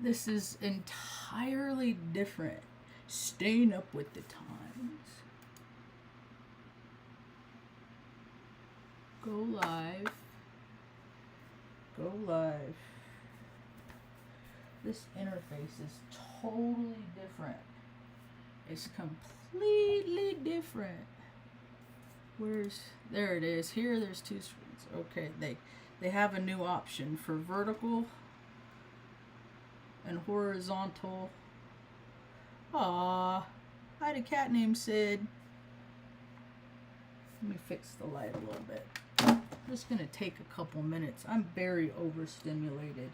This is entirely different. Staying up with the times. Go live. Go live. This interface is totally different. It's completely different. There it is. Here there's two screens. Okay, they have a new option for vertical and horizontal. Aww, I had a cat named Sid. Let me fix the light a little bit. This is gonna take a couple minutes. I'm very overstimulated.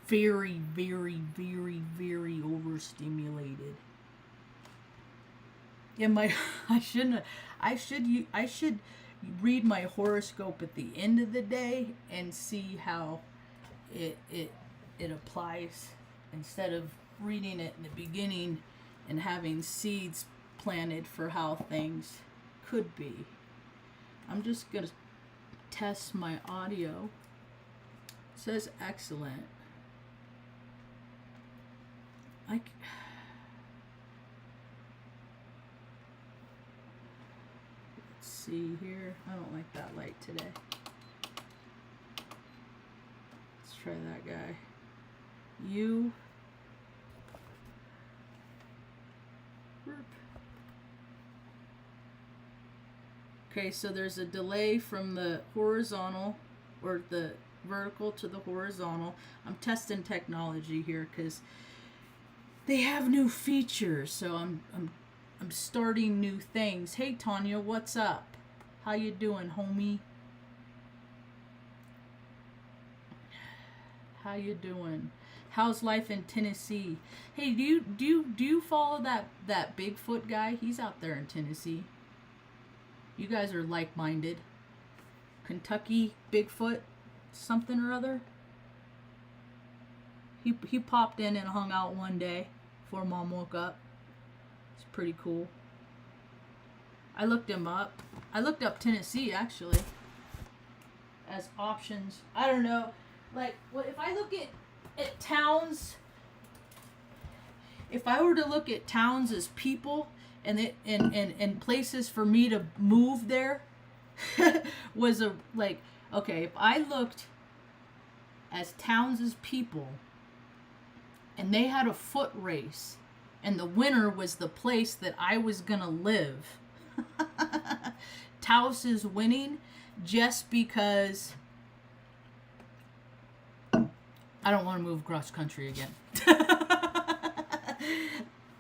Very, very, very, very overstimulated. Yeah, I should read my horoscope at the end of the day and see how it applies, instead of reading it in the beginning and having seeds planted for how things could be. I'm just gonna test my audio. It says excellent. Let's see here. I don't like that light today. Let's try that guy. You. Okay, so there's a delay from the horizontal or the vertical to the horizontal. I'm testing technology here because they have new features, so I'm starting new things. Hey Tanya, what's up? How you doing, homie? How you doing? How's life in Tennessee? Hey, do you follow that Bigfoot guy? He's out there in Tennessee. You guys are like-minded. Kentucky Bigfoot something or other. He popped in and hung out one day before Mom woke up. It's pretty cool. I looked him up. I looked up Tennessee actually as options. I don't know. Like, what if I look at towns? If I were to look at towns as people and places for me to move there, was okay, if I looked as towns as people and they had a foot race and the winner was the place that I was gonna live, Taos is winning just because I don't want to move across country again.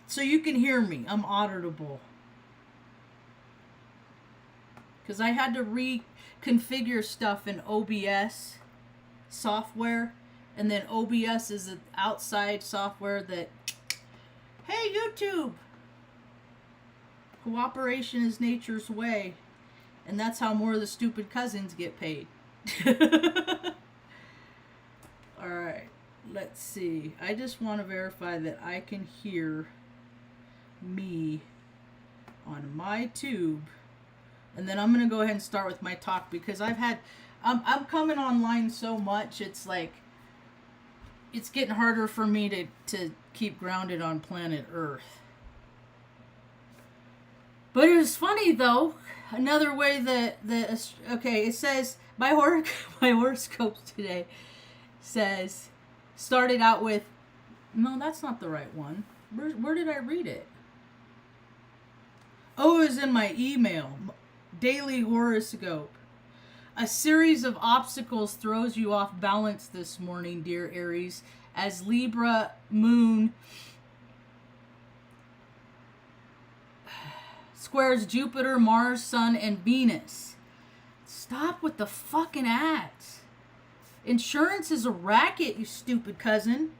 So you can hear me. I'm audible. Because I had to reconfigure stuff in OBS software. And then OBS is an outside software that... Hey, YouTube! Cooperation is nature's way. And that's how more of the stupid cousins get paid. Alright. Let's see. I just want to verify that I can hear me on my tube, and then I'm gonna go ahead and start with my talk because I'm coming online so much, it's like it's getting harder for me to keep grounded on planet Earth. But it was funny though, another way that okay, it says my horoscopes today says started out with, no, that's not the right one. Where did I read it? Oh, it was in my email. Daily horoscope. A series of obstacles throws you off balance this morning, dear Aries, as Libra moon squares Jupiter, Mars, Sun, and Venus. Stop with the fucking ads. Insurance is a racket, you stupid cousin.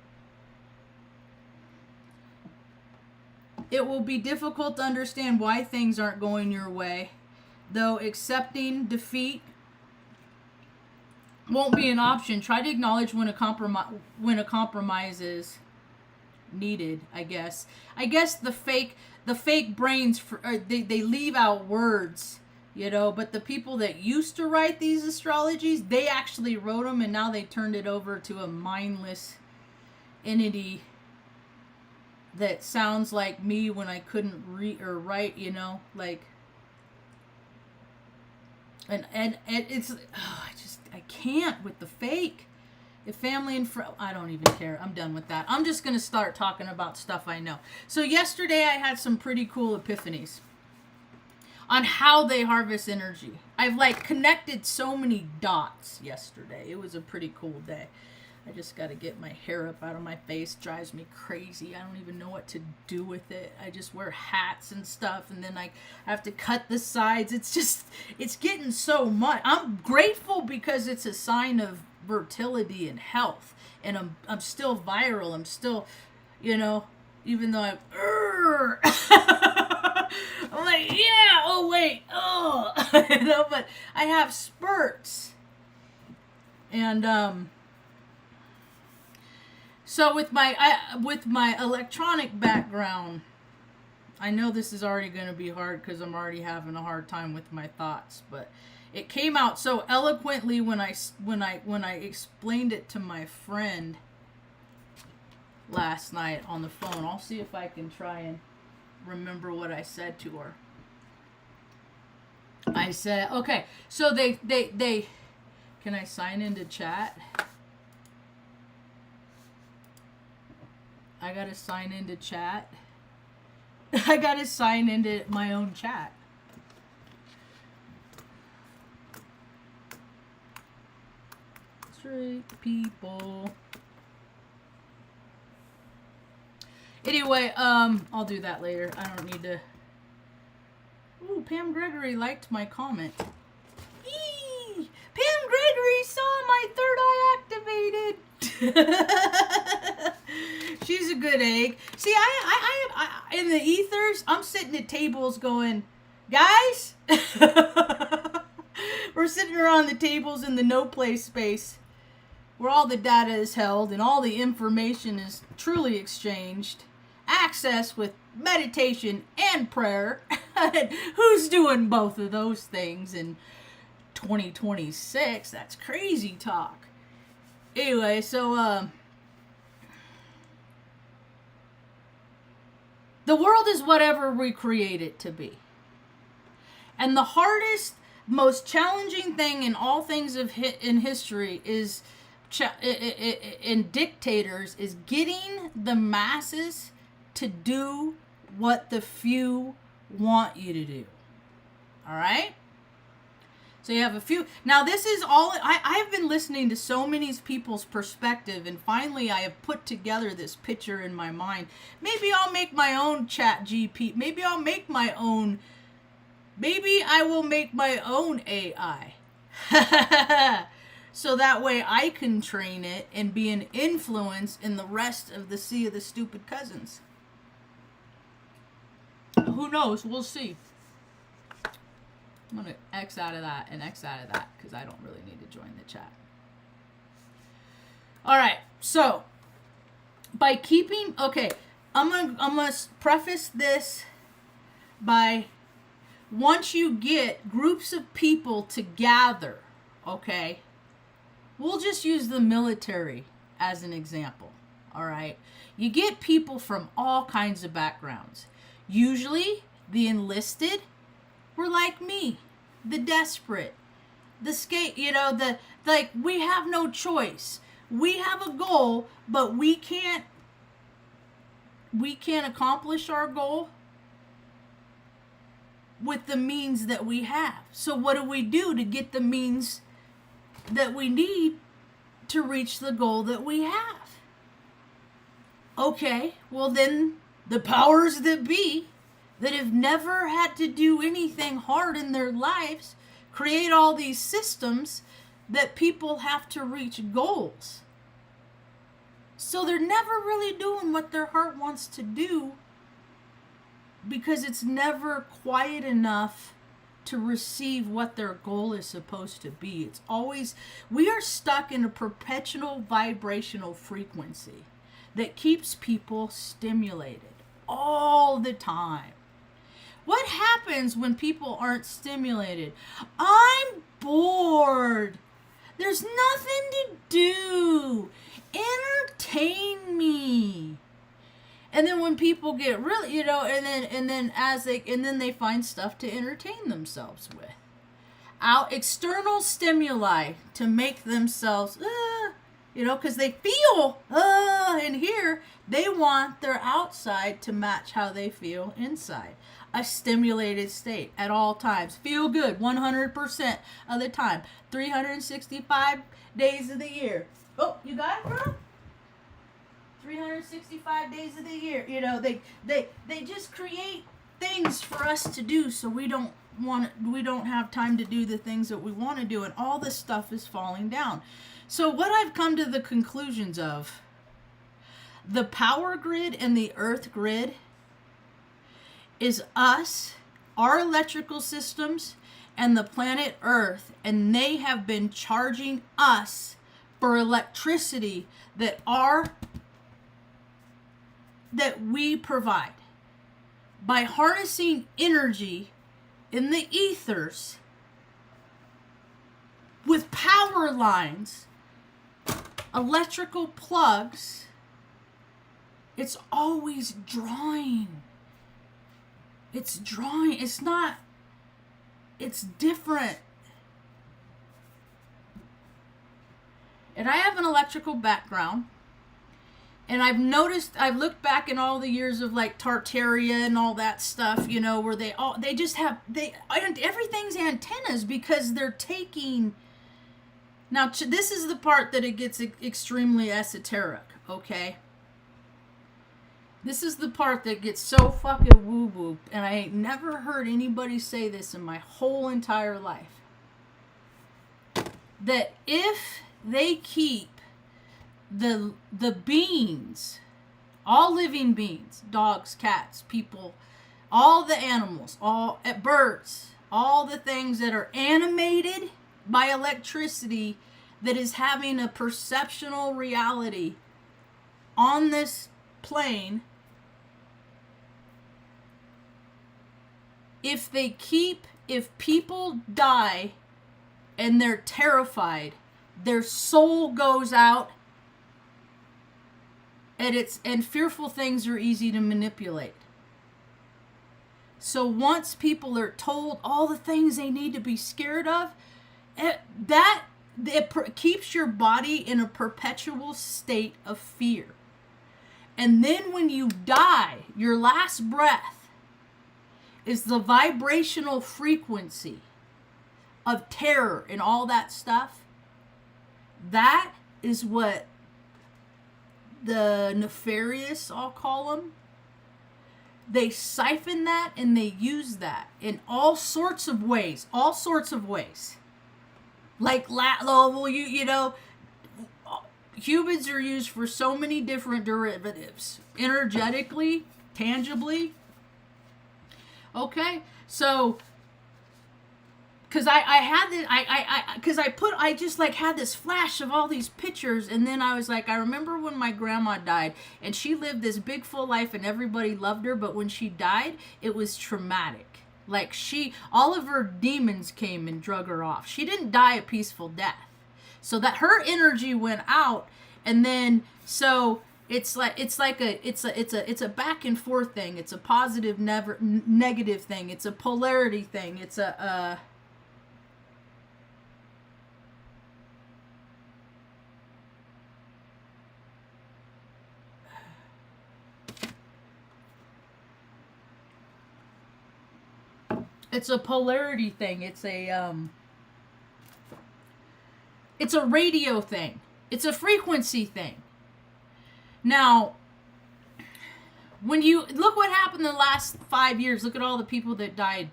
It will be difficult to understand why things aren't going your way, though accepting defeat won't be an option. Try to acknowledge when a compromise is needed, I guess. I guess the fake brains, they leave out words, but the people that used to write these astrologies, they actually wrote them and now they turned it over to a mindless entity that sounds like me when I couldn't read or write, you know, like, and it's, I can't with the fake. If family and I don't even care. I'm done with that. I'm just going to start talking about stuff I know. So yesterday I had some pretty cool epiphanies on how they harvest energy. I've like connected so many dots yesterday. It was a pretty cool day. I just got to get my hair up out of my face. Drives me crazy. I don't even know what to do with it. I just wear hats and stuff, and then I have to cut the sides. It's getting so much. I'm grateful because it's a sign of fertility and health, and I'm still viral. I'm still, you know, even though I'm like, yeah, oh wait, oh, you know, but I have spurts, and so with my electronic background, I know this is already going to be hard because I'm already having a hard time with my thoughts, but it came out so eloquently when I explained it to my friend last night on the phone. I'll see if I can try and remember what I said to her. I said, okay, so they can I sign into chat? I gotta sign into chat. I gotta sign into my own chat. Straight people. Anyway, I'll do that later. I don't need to. Ooh, Pam Gregory liked my comment. Eee! Pam Gregory saw my third eye activated. She's a good egg. See, I in the ethers, I'm sitting at tables going, guys, we're sitting around the tables in the no place space where all the data is held and all the information is truly exchanged, access with meditation and prayer. Who's doing both of those things in 2026? That's crazy talk. Anyway, so the world is whatever we create it to be. And the hardest, most challenging thing in all things in history is in dictators is getting the masses to do what the few want you to do. All right? So you have a few. Now this is all, I've been listening to so many people's perspective, and finally I have put together this picture in my mind. Maybe I'll make my own chat GP. Maybe I will make my own AI. So that way I can train it and be an influence in the rest of the sea of the stupid cousins. Who knows? We'll see. I'm going to X out of that and X out of that because I don't really need to join the chat. All right. So, by keeping... Okay. I'm gonna preface this by... Once you get groups of people to gather, okay? We'll just use the military as an example, all right? You get people from all kinds of backgrounds. Usually, the enlisted... We're like me, the desperate, the skate, you know, we have no choice. We have a goal, but we can't accomplish our goal with the means that we have. So what do we do to get the means that we need to reach the goal that we have? Okay, well then the powers that be that have never had to do anything hard in their lives create all these systems that people have to reach goals. So they're never really doing what their heart wants to do because it's never quiet enough to receive what their goal is supposed to be. It's always, we are stuck in a perpetual vibrational frequency that keeps people stimulated all the time. What happens when people aren't stimulated? I'm bored. There's nothing to do. entertain me. And then when people get really, and then they find stuff to entertain themselves with. Out external stimuli to make themselves, because they feel, in here, they want their outside to match how they feel inside. A stimulated state at all times. Feel good 100% of the time. 365 days of the year. Oh, you got it, bro? 365 days of the year. They just create things for us to do so we don't have time to do the things that we want to do, and all this stuff is falling down. So what I've come to the conclusions of, the power grid and the earth grid is us, our electrical systems, and the planet Earth, and they have been charging us for electricity that we provide by harnessing energy in the ethers with power lines, electrical plugs. It's always drawing. It's drawing. It's not. It's different. And I have an electrical background. And I've looked back in all the years of like Tartaria and all that stuff, where everything's antennas, because they're taking. Now, this is the part that it gets extremely esoteric, okay? This is the part that gets so fucking woo-woo, and I ain't never heard anybody say this in my whole entire life. That if they keep the beings, all living beings, dogs, cats, people, all the animals, all birds, all the things that are animated by electricity, that is having a perceptual reality on this plane, if people die and they're terrified, their soul goes out, and fearful things are easy to manipulate. So once people are told all the things they need to be scared of, it keeps your body in a perpetual state of fear. And then when you die, your last breath is the vibrational frequency of terror and all that stuff. That is what the nefarious, I'll call them, they siphon that and they use that in all sorts of ways. Like, humans are used for so many different derivatives, energetically, tangibly. Okay, so because I just had this flash of all these pictures, and then I was like, I remember when my grandma died, and she lived this big full life, and everybody loved her, but when she died, it was traumatic. Like, all of her demons came and drug her off. She didn't die a peaceful death, so that her energy went out, and then so it's a back and forth thing. It's a positive, negative thing. It's a polarity thing. It's It's a polarity thing. It's a radio thing. It's a frequency thing. Now, when you look what happened in the last 5 years, look at all the people that died,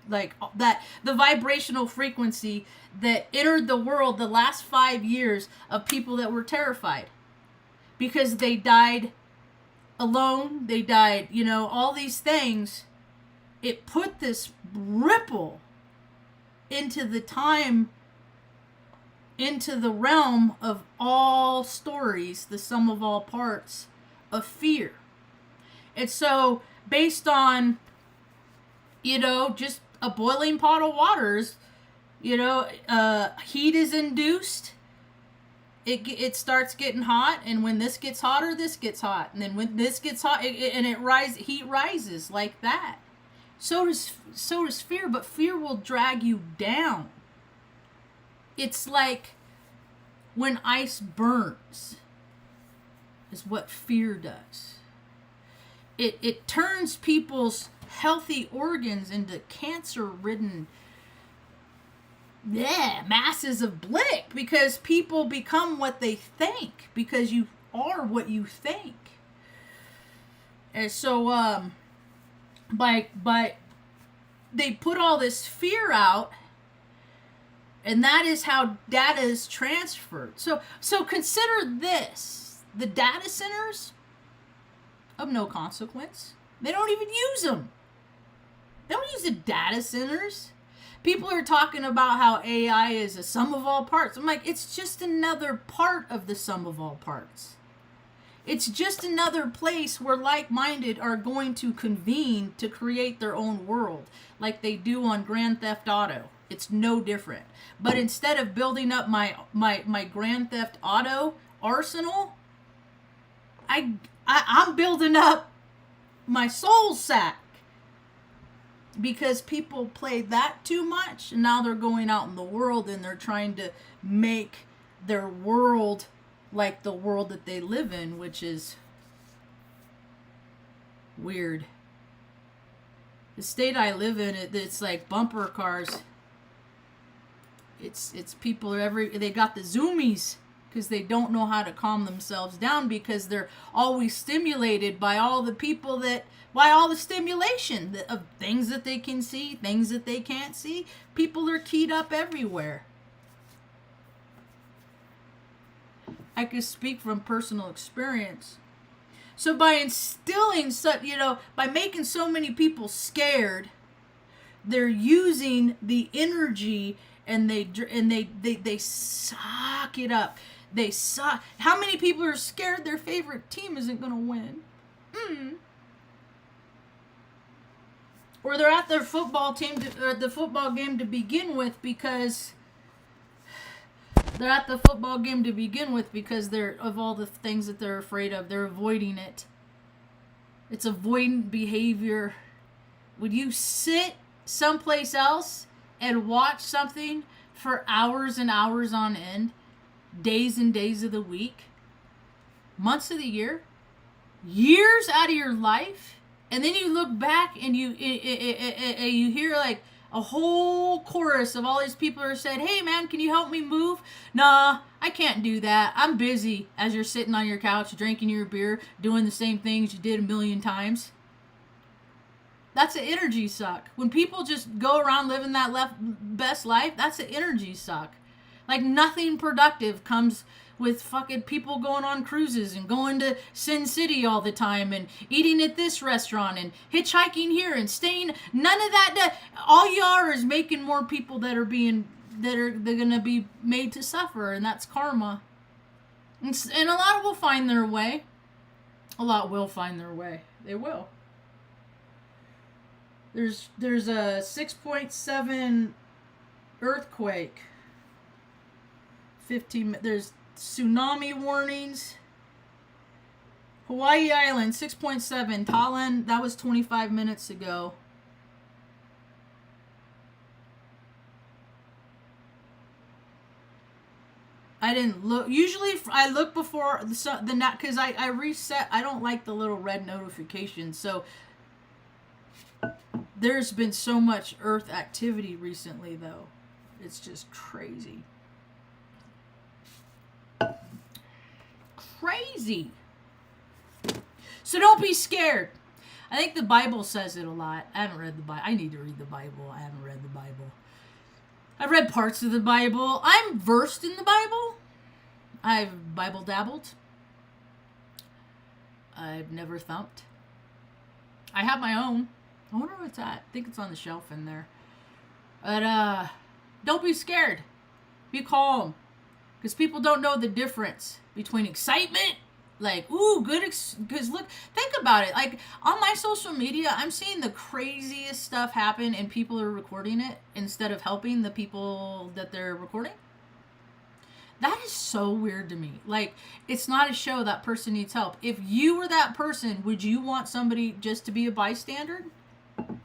like that, the vibrational frequency that entered the world the last 5 years of people that were terrified because they died alone. They died, all these things. It put this ripple into the realm of all stories, the sum of all parts of fear. And so, based on, just a boiling pot of water, heat is induced, it starts getting hot, and when this gets hotter, this gets hot, and then when this gets hot, heat rises like that. So does fear, but fear will drag you down. It's like when ice burns, is what fear does. It turns people's healthy organs into cancer-ridden masses of blick, because people become what they think, because you are what you think. And so by they put all this fear out, and that is how data is transferred. So consider this: the data centers of no consequence. They don't even use them. They don't use the data centers. People are talking about how AI is a sum of all parts. I'm like, it's just another part of the sum of all parts. It's just another place where like-minded are going to convene to create their own world, like they do on Grand Theft Auto. It's no different. But instead of building up my Grand Theft Auto arsenal, I'm building up my soul sack. Because people play that too much, and now they're going out in the world and they're trying to make their world like the world that they live in, which is weird. The state I live in, it's like bumper cars. It's people they got the zoomies, because they don't know how to calm themselves down, because they're always stimulated by all the stimulation of things that they can see, things that they can't see. People are keyed up everywhere. I can speak from personal experience. So by instilling by making so many people scared, they're using the energy, and they suck it up. They suck. How many people are scared their favorite team isn't going to win? Or they're at their football team or the football game to begin with because they're of all the things that they're afraid of. They're avoiding it. It's avoidant behavior. Would you sit someplace else and watch something for hours and hours on end, days and days of the week, months of the year, years out of your life? And then you look back and you hear like a whole chorus of all these people who said, "Hey man, can you help me move?" "Nah, I can't do that. I'm busy," as you're sitting on your couch drinking your beer, doing the same things you did a million times. That's an energy suck. When people just go around living that best life, that's an energy suck. Like nothing productive comes with fucking people going on cruises and going to Sin City all the time and eating at this restaurant and hitchhiking here and staying. None of that. All you are is making more people they're gonna be made to suffer, and that's karma. And a lot will find their way. A lot will find their way. They will. There's a 6.7 earthquake. There's tsunami warnings. Hawaii Island, 6.7. Thailand, that was 25 minutes ago. I didn't look. Usually I look before the night, because I reset. I don't like the little red notifications. So there's been so much Earth activity recently, though. It's just crazy. Crazy. So don't be scared. I think the Bible says it a lot. I haven't read the Bible. I need to read the Bible. I haven't read the Bible. I've read parts of the Bible. I'm versed in the Bible. I've Bible dabbled. I've never thumped. I have my own. I wonder where it's at. I think it's on the shelf in there. But don't be scared. Be calm. Because people don't know the difference between excitement, like, ooh, good, because look, think about it. Like, on my social media, I'm seeing the craziest stuff happen and people are recording it instead of helping the people that they're recording. That is so weird to me. Like, it's not a show, that person needs help. If you were that person, would you want somebody just to be a bystander?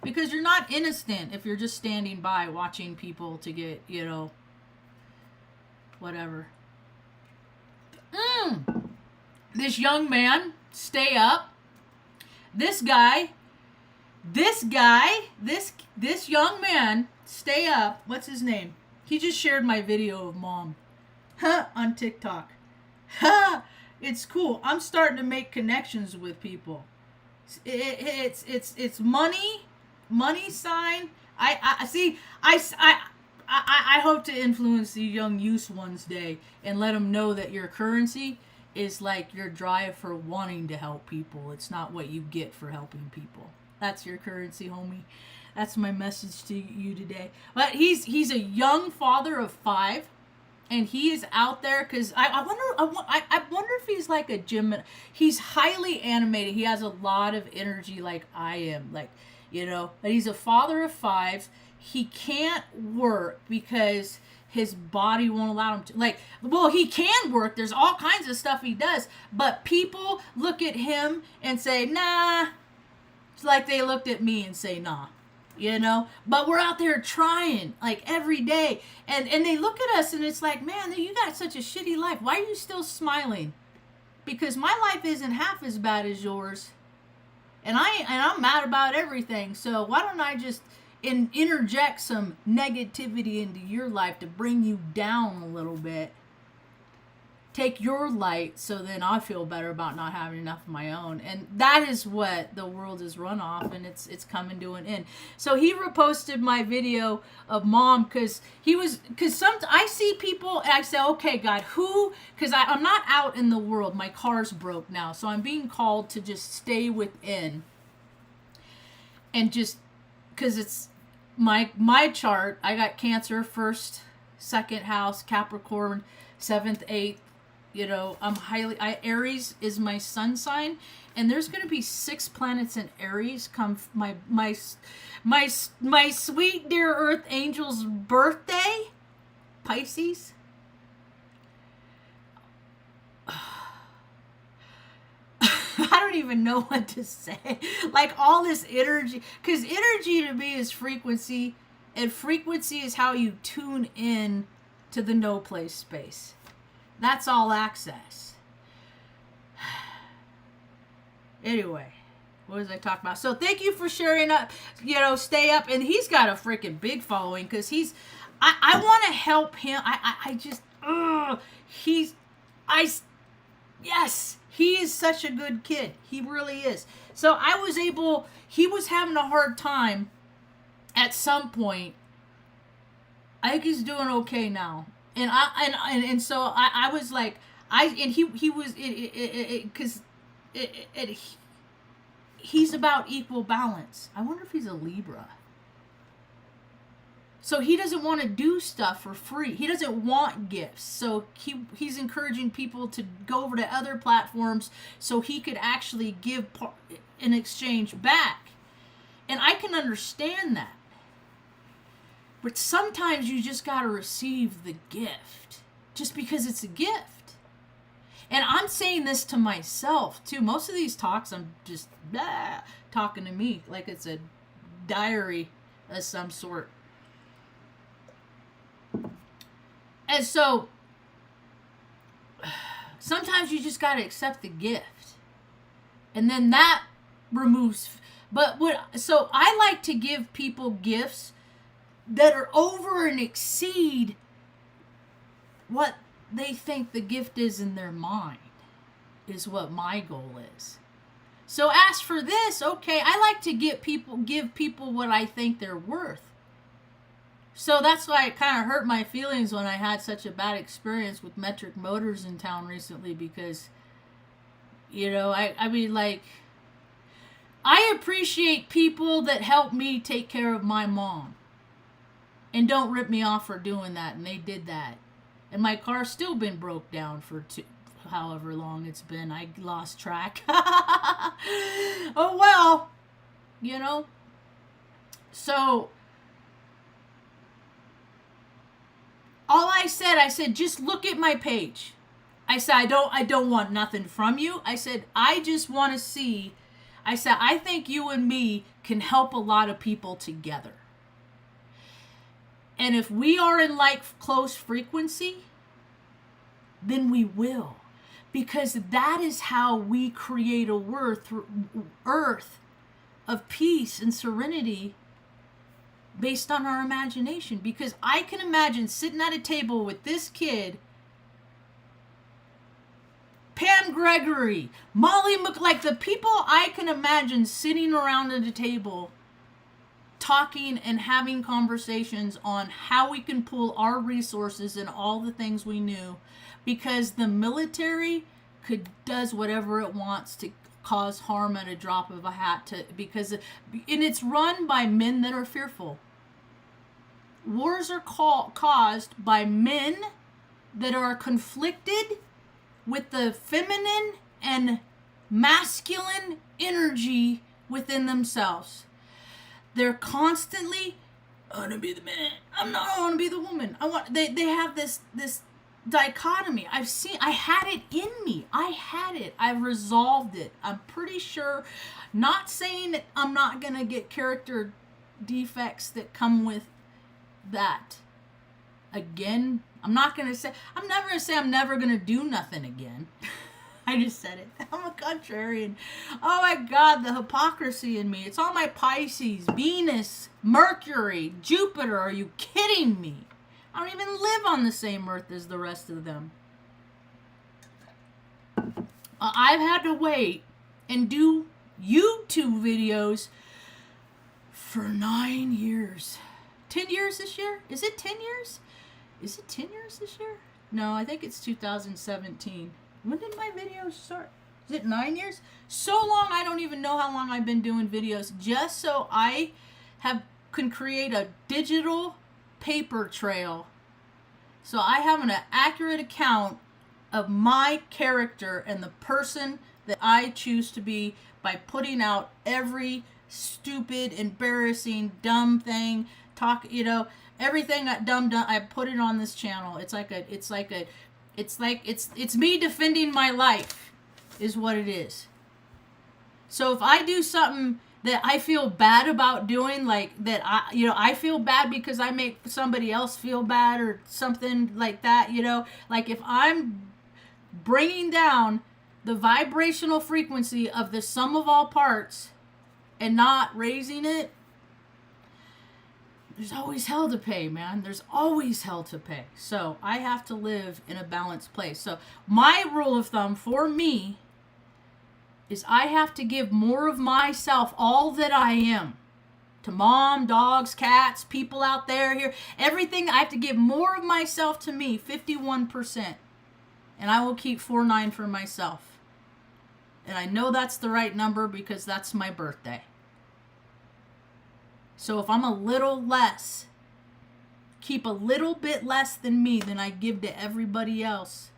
Because you're not innocent if you're just standing by watching people to get, whatever. This young man, stay up. This young man, stay up. What's his name? He just shared my video of mom. On TikTok. It's cool. I'm starting to make connections with people. It's money sign. I see. I hope to influence the young youth one's day and let them know that your currency is like your drive for wanting to help people. It's not what you get for helping people. That's your currency, homie. That's my message to you today. But he's a young father of 5. And he is out there because I wonder if he's like a gym. He's highly animated. He has a lot of energy like I am. Like, but he's a father of 5. He can't work because his body won't allow him to. Like, well, he can work. There's all kinds of stuff he does. But people look at him and say, nah. It's like they looked at me and say, nah. But we're out there trying like every day, and they look at us and it's like, man, you got such a shitty life. Why are you still smiling? Because my life isn't half as bad as yours, and I'm mad about everything. So why don't I just interject some negativity into your life to bring you down a little bit? Take your light, so then I feel better about not having enough of my own. And that is what the world is run off, and it's coming to an end. So he reposted my video of mom because I see people and I say, okay, God, because I'm not out in the world. My car's broke now, so I'm being called to just stay within. And just because it's my chart, I got Cancer, 1st, 2nd house, Capricorn, 7th, 8th. Aries is my sun sign, and there's going to be 6 planets in Aries come my sweet dear Earth angel's birthday, Pisces. I don't even know what to say. Like all this energy, because energy to me is frequency, and frequency is how you tune in to the no place space. That's all access. Anyway, what was I talking about? So thank you for sharing up, stay up. And he's got a freaking big following because I want to help him. Yes, he is such a good kid. He really is. So he was having a hard time at some point. I think he's doing okay now. And so I was like, he was, because he's about equal balance. I wonder if he's a Libra. So he doesn't want to do stuff for free. He doesn't want gifts. So he's encouraging people to go over to other platforms so he could actually give in exchange back. And I can understand that. But sometimes you just got to receive the gift just because it's a gift. And I'm saying this to myself too. Most of these talks, I'm just talking to me like it's a diary of some sort. And so sometimes you just got to accept the gift. And then that removes. So I like to give people gifts that are over and exceed what they think the gift is in their mind, is what my goal is. So as for this, okay, I like to give people what I think they're worth. So that's why it kind of hurt my feelings when I had such a bad experience with Metric Motors in town recently, because, I appreciate people that help me take care of my mom. And don't rip me off for doing that. And they did that. And my car's still been broke down for however long it's been. I lost track. Oh, well. So all I I said, just look at my page. I said, I don't want nothing from you. I said, I just want to see. I said, I think you and me can help a lot of people together. And if we are in like close frequency, then we will. Because that is how we create a earth of peace and serenity based on our imagination. Because I can imagine sitting at a table with this kid, Pam Gregory, Molly like the people I can imagine sitting around at a table talking and having conversations on how we can pool our resources and all the things we knew, because the military does whatever it wants to cause harm at a drop of a hat, and it's run by men that are fearful. Wars are caused by men that are conflicted with the feminine and masculine energy within themselves. They're constantly, I want to be the man. I want to be the woman. They have this dichotomy. I had it in me. I had it. I resolved it. I'm pretty sure, not saying that I'm not going to get character defects that come with that. Again, I'm never going to say I'm never going to do nothing again. I just said it. I'm a contrarian. Oh my God, the hypocrisy in me. It's all my Pisces, Venus, Mercury, Jupiter. Are you kidding me? I don't even live on the same earth as the rest of them. I've had to wait and do YouTube videos for 9 years. 10 years this year? Is it 10 years? Is it 10 years this year? No, I think it's 2017. When did my videos start? Is it 9 years? So long, I don't even know how long I've been doing videos, just so I can create a digital paper trail. So I have an accurate account of my character and the person that I choose to be by putting out every stupid, embarrassing, dumb thing, everything that dumb, I put it on this channel. It's me defending my life is what it is. So if I do something that I feel bad about doing, like that, I feel bad because I make somebody else feel bad or something like that, like if I'm bringing down the vibrational frequency of the sum of all parts and not raising it, there's always hell to pay, man. There's always hell to pay. So I have to live in a balanced place. So my rule of thumb for me is I have to give more of myself, all that I am, to mom, dogs, cats, people out there, here, everything. I have to give more of myself to me, 51%. And I will keep 49 for myself. And I know that's the right number because that's my birthday. So if I'm a little less, keep a little bit less than me than I give to everybody else,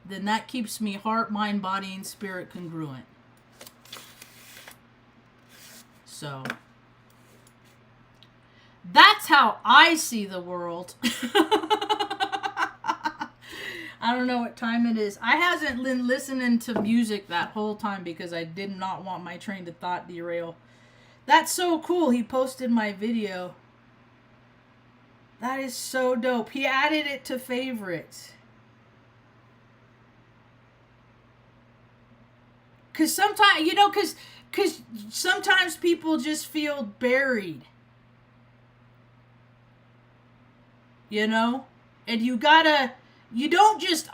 then that keeps me heart, mind, body, and spirit congruent. So that's how I see the world. I don't know what time it is. I hasn't been listening to music that whole time because I did not want my train of thought derail. That's so cool. He posted my video. That is so dope. He added it to favorites. Because sometimes, because sometimes people just feel buried. And you don't just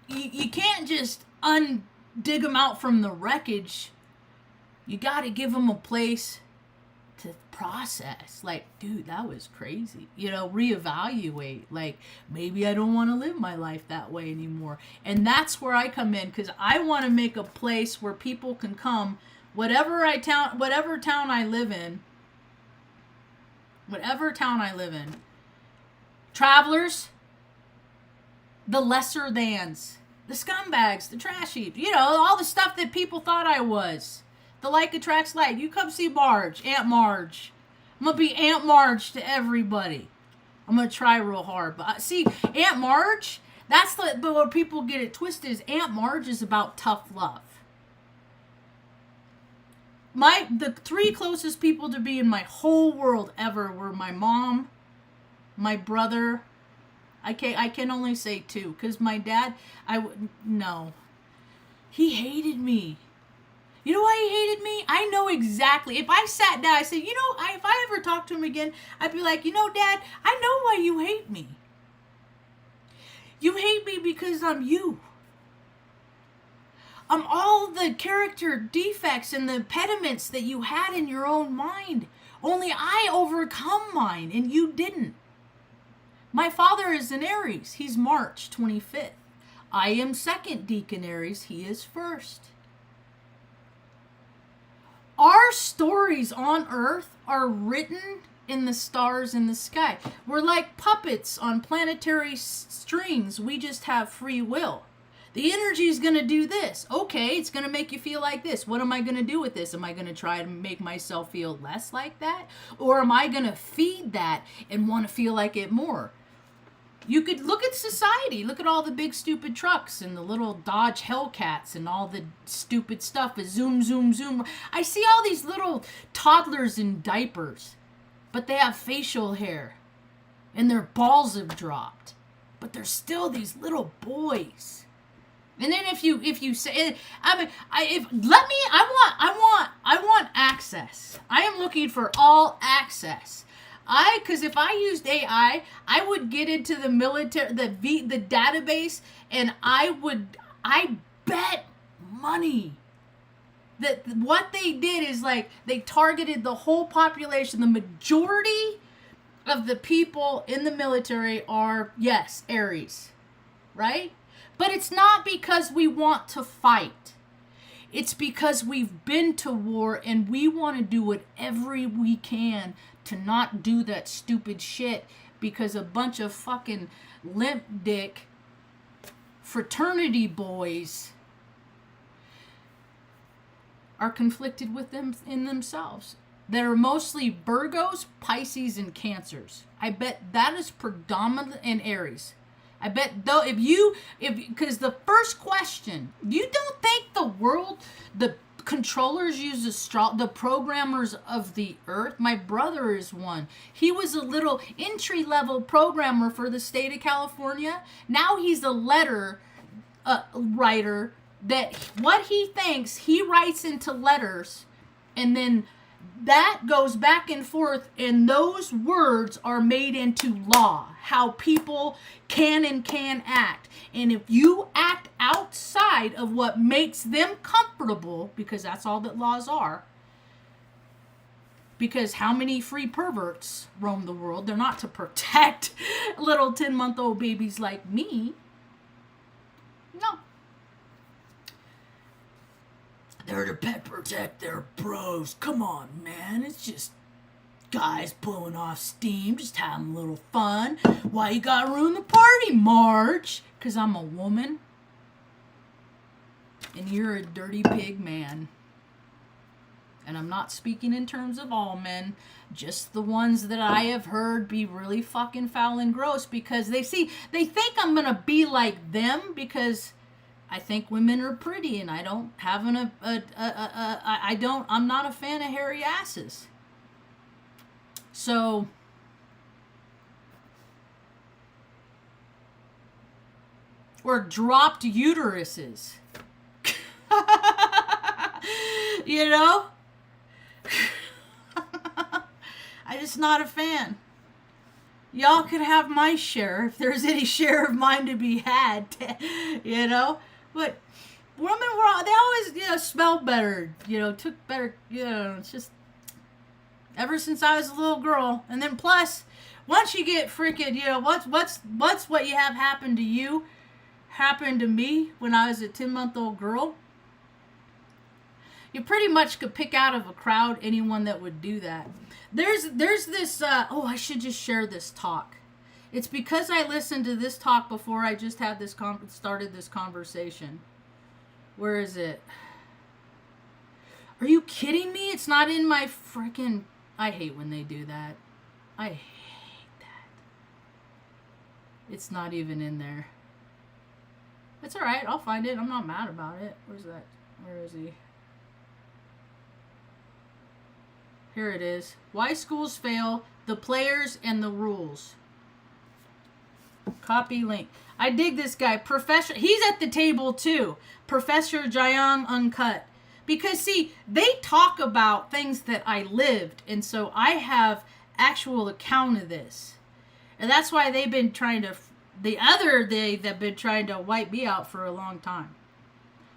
you can't just dig them out from the wreckage. You got to give them a place to process. Like, dude, that was crazy. Reevaluate. Like, maybe I don't want to live my life that way anymore. And that's where I come in, because I want to make a place where people can come, whatever town I live in, travelers, the lesser thans, the scumbags, the trash heap, all the stuff that people thought I was. The like attracts like. You come see Marge, Aunt Marge. I'm going to be Aunt Marge to everybody. I'm going to try real hard. But see, Aunt Marge, but where people get it twisted is Aunt Marge is about tough love. The 3 closest people to me in my whole world ever were my mom, my brother. I can only say 2 because my dad, no. He hated me. You know why he hated me? I know exactly. If I sat down, I said, if I ever talked to him again, I'd be like, Dad, I know why you hate me. You hate me because I'm you. I'm all the character defects and the impediments that you had in your own mind. Only I overcome mine and you didn't. My father is an Aries. He's March 25th. I am second deacon Aries. He is first. Our stories on Earth are written in the stars in the sky. We're like puppets on planetary strings. We just have free will. The energy is going to do this. Okay, it's going to make you feel like this. What am I going to do with this? Am I going to try to make myself feel less like that? Or am I going to feed that and want to feel like it more? You could look at society. Look at all the big stupid trucks and the little Dodge Hellcats and all the stupid stuff. Zoom, zoom, zoom. I see all these little toddlers in diapers, but they have facial hair and their balls have dropped. But they're still these little boys. And then if you say, I want access. I am looking for all access. Because if I used AI, I would get into the military, the database, and I bet money that what they did is like they targeted the whole population. The majority of the people in the military are, yes, Aries, right? But it's not because we want to fight. It's because we've been to war and we want to do whatever we can to not do that stupid shit because a bunch of fucking limp dick fraternity boys are conflicted with them in themselves. They're mostly Virgos, Pisces, and Cancers. I bet that is predominant in Aries. I bet though because the first question, you don't think the controllers use the programmers of the earth? My brother is one. He was a little entry-level programmer for the state of California. Now he's a letter writer that what he thinks he writes into letters, and then that goes back and forth, and those words are made into law, how people can and can't act. And if you act outside of what makes them comfortable, because that's all that laws are, because how many free perverts roam the world? They're not to protect little 10-month-old babies like me. No. They're to protect their bros. Come on, man. It's just guys blowing off steam, just having a little fun. Why you gotta ruin the party, Marge? Because I'm a woman. And you're a dirty pig man. And I'm not speaking in terms of all men. Just the ones that I have heard be really fucking foul and gross. Because they think I'm gonna be like them because I think women are pretty, and I don't have I'm not a fan of hairy asses. So, or dropped uteruses. You know? I'm just not a fan. Y'all can have my share if there's any share of mine to be had, you know? But women they always, smell better, took better, it's just ever since I was a little girl. And then plus, once you get freaking, what's what you have happened to you happened to me when I was a 10-month-old girl. You pretty much could pick out of a crowd anyone that would do that. There's this, I should just share this talk. It's because I listened to this talk before I just had started this conversation. Where is it? Are you kidding me? It's not in my freaking... I hate when they do that. I hate that. It's not even in there. It's alright, I'll find it. I'm not mad about it. Where's that? Where is he? Here it is. Why Schools Fail, the Players and the Rules. Copy link. I dig this guy. Professor, he's at the table too. Professor Jayang Uncut. Because see, they talk about things that I lived, and so I have actual account of this. And that's why they've been trying to, they've been trying to wipe me out for a long time.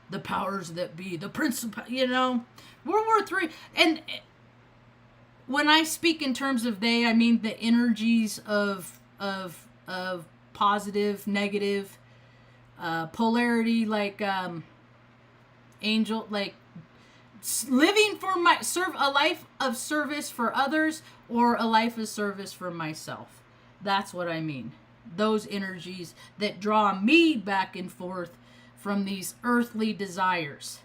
The powers that be, the principal, World War III. And when I speak in terms of they, I mean the energies of positive, negative, polarity, like angel, like living for a life of service for others or a life of service for myself. That's what I mean. Those energies that draw me back and forth from these earthly desires.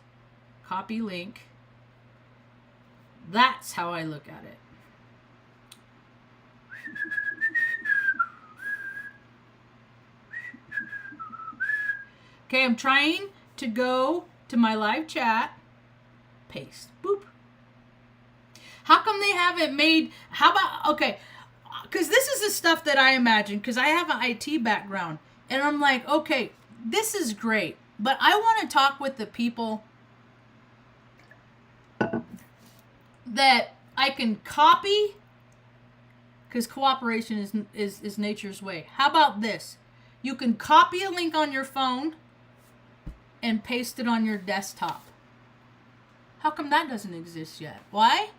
Copy link. That's how I look at it. Okay, I'm trying to go to my live chat. Paste. Boop. How come they haven't made... How about... Okay, because this is the stuff that I imagine, because I have an IT background. And I'm like, okay, this is great. But I want to talk with the people that I can copy, because cooperation is nature's way. How about this? You can copy a link on your phone and paste it on your desktop. How come that doesn't exist yet? Why?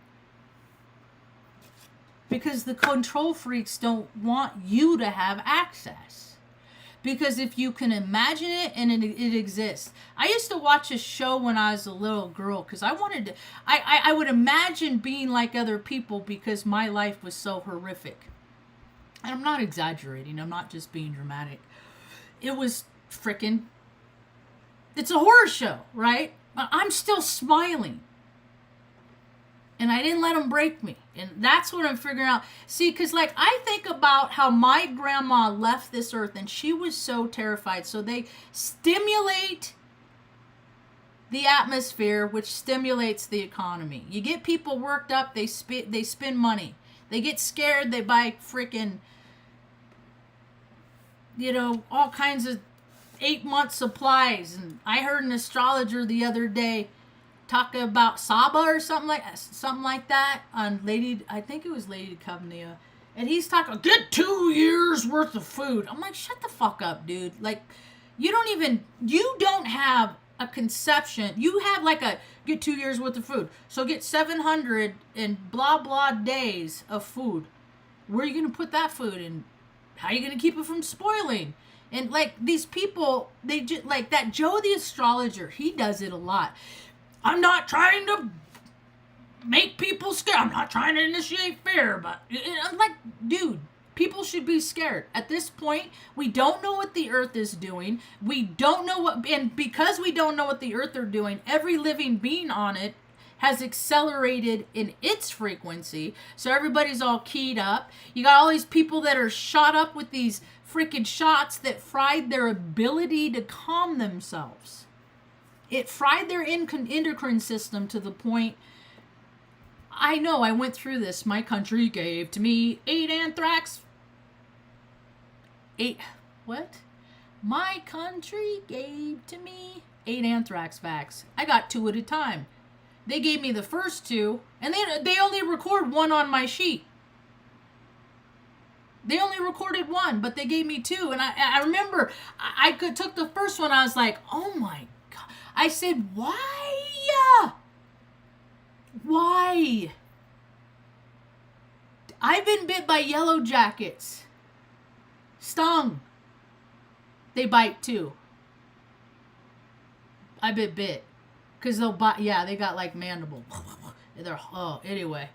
Because the control freaks don't want you to have access. Because if you can imagine it, and it exists. I used to watch a show when I was a little girl because I wanted to, I would imagine being like other people because my life was so horrific. And I'm not exaggerating. I'm not just being dramatic. It was frickin', it's a horror show, right? I'm still smiling. And I didn't let them break me. And that's what I'm figuring out. See, because like I think about how my grandma left this earth and she was so terrified. So they stimulate the atmosphere, which stimulates the economy. You get people worked up, they spend money. They get scared, they buy freaking, all kinds of 8-month supplies. And I heard an astrologer the other day talking about Saba or something like that on I think it was Lady Covenant, and he's talking, get 2 years worth of food. I'm like, shut the fuck up, dude. Like, you don't have a conception. You have like get 2 years worth of food. So get 700 and blah blah days of food. Where are you gonna put that food in? How are you gonna keep it from spoiling? And like these people, they just like that Joe the astrologer. He does it a lot. I'm not trying to make people scared. I'm not trying to initiate fear, but I'm like, dude, people should be scared. At this point, we don't know what the earth is doing. We don't know and because we don't know what the earth are doing, every living being on it has accelerated in its frequency. So everybody's all keyed up. You got all these people that are shot up with these freaking shots that fried their ability to calm themselves. It fried their endocrine system to the point, I know, I went through this. My country gave to me 8 anthrax. 8, what? My country gave to me 8 anthrax vax. I got 2 at a time. They gave me the first 2, and they only record 1 on my sheet. They only recorded 1, but they gave me 2. And I remember I took the first one. I was like, oh my God. I said, why? Why? I've been bit by yellow jackets. Stung. They bite too. I've been bit. Because they'll bite. Yeah, they got like mandible. Anyway.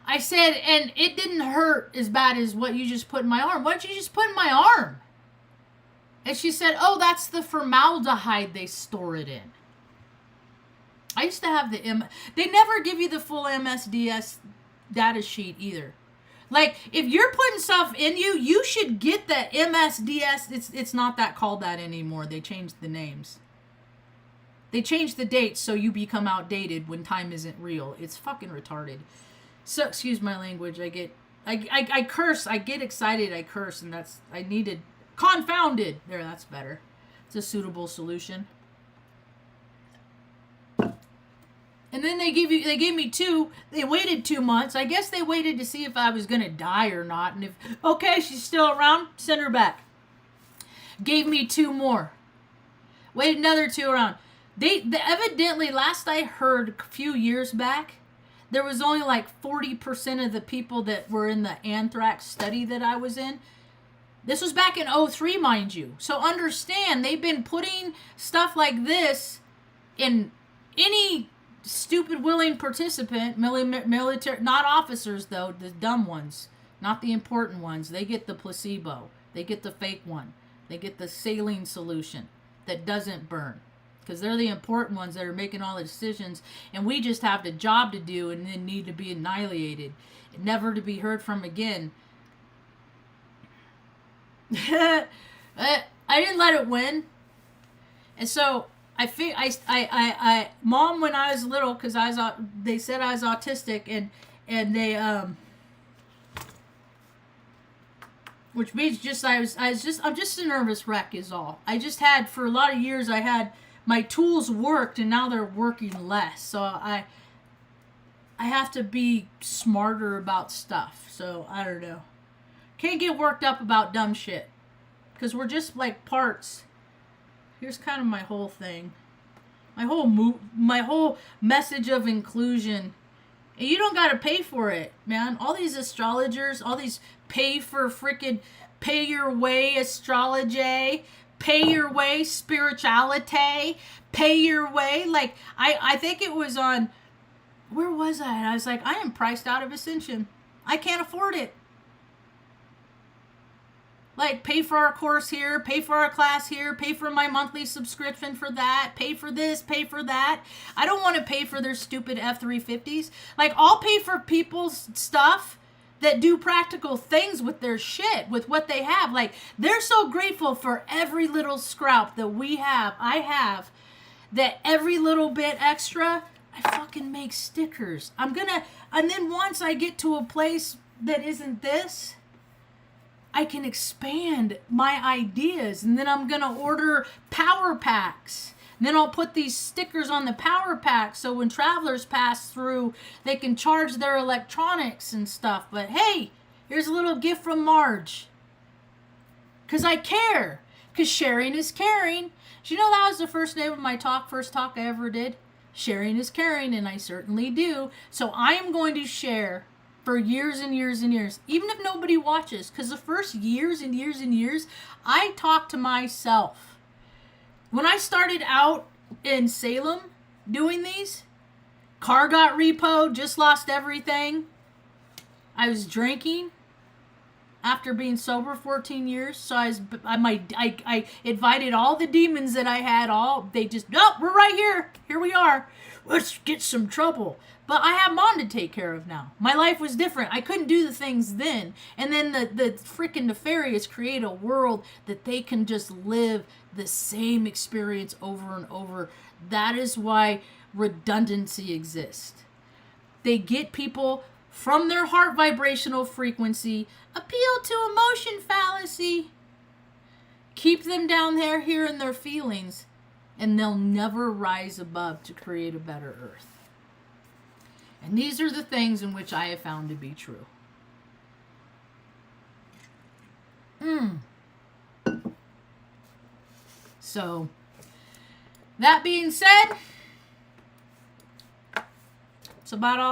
I said, and it didn't hurt as bad as what you just put in my arm. What did you just put in my arm? And she said, oh, that's the formaldehyde they store it in. I used to have they never give you the full MSDS data sheet either. Like, if you're putting stuff in you, you should get the MSDS. It's not that called that anymore. They changed the names. They changed the dates so you become outdated when time isn't real. It's fucking retarded. So, excuse my language. I curse. I get excited. I curse, and I needed confounded. There, that's better. It's a suitable solution. And then they gave me 2. They waited 2 months. I guess they waited to see if I was gonna die or not. And if okay, she's still around, send her back. Gave me 2 more. Waited another 2 around. They evidently, last I heard a few years back, there was only like 40% of the people that were in the anthrax study that I was in. This was back in 2003, mind you. So understand, they've been putting stuff like this in any stupid willing participant, military, not officers though, the dumb ones, not the important ones. They get the placebo. They get the fake one. They get the saline solution that doesn't burn. Because they're the important ones that are making all the decisions, and we just have the job to do and then need to be annihilated, never to be heard from again. I didn't let it win. And so Mom, when I was little, because they said I was autistic, and they which means just I'm just a nervous wreck is all. I just had, for a lot of years, my tools worked, and now they're working less. So I have to be smarter about stuff. So I don't know. Can't get worked up about dumb shit, because we're just like parts. Here's kind of my whole thing. My whole message of inclusion. And you don't got to pay for it, man. All these astrologers, all these pay your way astrology, pay your way spirituality, pay your way. Like, I think it was on, where was I? And I was like, I am priced out of ascension. I can't afford it. Like, pay for our course here, pay for our class here, pay for my monthly subscription for that, pay for this, pay for that. I don't want to pay for their stupid F-350s. Like, I'll pay for people's stuff that do practical things with their shit, with what they have. Like, they're so grateful for every little scrap that I have, that every little bit extra, I fucking make stickers. And then once I get to a place that isn't this, I can expand my ideas, and then I'm going to order power packs. And then I'll put these stickers on the power pack so when travelers pass through, they can charge their electronics and stuff. But hey, here's a little gift from Marge. Because I care. Because sharing is caring. Do you know that was the first name of my first talk I ever did? Sharing is caring, and I certainly do. So I am going to share for years and years and years, even if nobody watches, because the first years and years and years, I talked to myself. When I started out in Salem doing these, car got repoed, just lost everything. I was drinking after being sober 14 years, so I invited all the demons that I had. They just, nope, we're right here. Here we are. Let's get some trouble. But I have Mom to take care of now. My life was different. I couldn't do the things then. And then the freaking nefarious create a world that they can just live the same experience over and over. That is why redundancy exists. They get people from their heart vibrational frequency, appeal to emotion fallacy, keep them down there here in their feelings, and they'll never rise above to create a better earth. And these are the things in which I have found to be true. So, that being said, it's about all